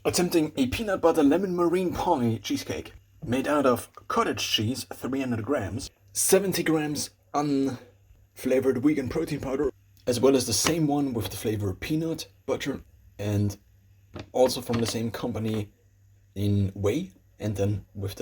Attempting a peanut butter lemon meringue pie cheesecake made out of cottage cheese, 300 grams, 70 grams unflavored vegan protein powder, as well as the same one with the flavor peanut butter, and also from the same company in whey, and then with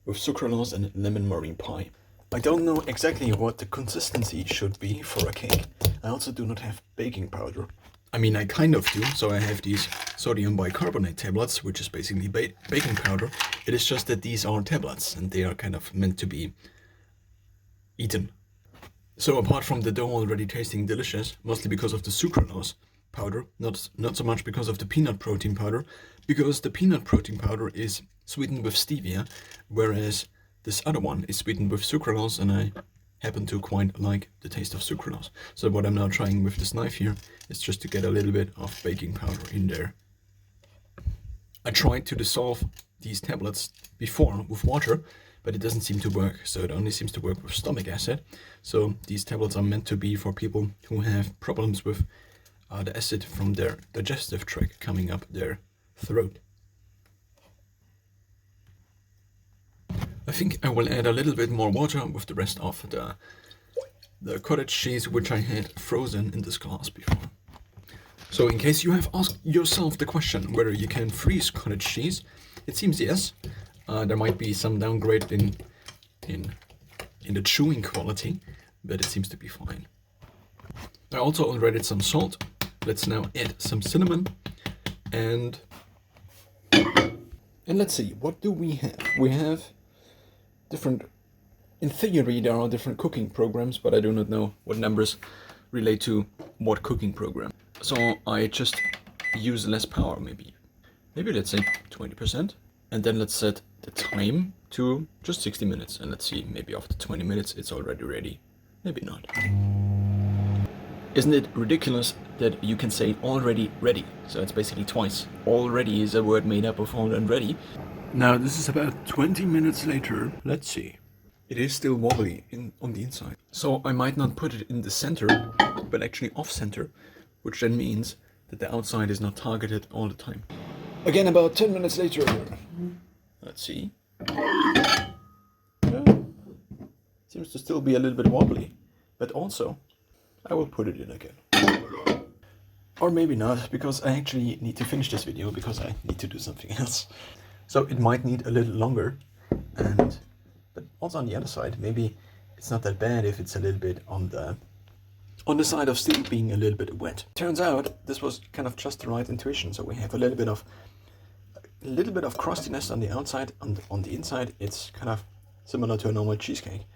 sucralose and lemon meringue pie. I don't know exactly what the consistency should be for a cake. I also do not have baking powder. I mean, I kind of do. So I have these sodium bicarbonate tablets, which is basically baking powder. It is just that these are tablets and they are kind of meant to be eaten. So apart from the dough already tasting delicious, mostly because of the sucralose powder, not so much because of the peanut protein powder, because the peanut protein powder is sweetened with stevia, whereas this other one is sweetened with sucralose, and I happen to quite like the taste of sucralose. So what I'm now trying with this knife here is just to get a little bit of baking powder in there. I tried to dissolve these tablets before with water, but it doesn't seem to work. So it only seems to work with stomach acid. So these tablets are meant to be for people who have problems with the acid from their digestive tract coming up their throat. I think I will add a little bit more water with the rest of the cottage cheese, which I had frozen in this glass before. So in case you have asked yourself the question whether you can freeze cottage cheese, it seems yes. There might be some downgrade in the chewing quality, but it seems to be fine. I also already added some salt. Let's now add some cinnamon and let's see, what do we have? We have different, in theory there are different cooking programs, but I do not know what numbers relate to what cooking program. So I just use less power, maybe let's say 20%, and then let's set the time to just 60 minutes, and let's see, maybe after 20 minutes it's already ready, maybe not. Isn't it ridiculous that you can say already ready? So it's basically twice. Already is a word made up of all and ready. Now this is about 20 minutes later. Let's see. It is still wobbly on the inside. So I might not put it in the center, but actually off center, which then means that the outside is not targeted all the time. Again, about 10 minutes later. Let's see. Seems to still be a little bit wobbly, but also I will put it in again. Or maybe not, because I actually need to finish this video because I need to do something else. So it might need a little longer, but also on the other side, maybe it's not that bad if it's a little bit on the side of still being a little bit wet. Turns out this was kind of just the right intuition. So we have a little bit of crustiness on the outside. On the inside, it's kind of similar to a normal cheesecake.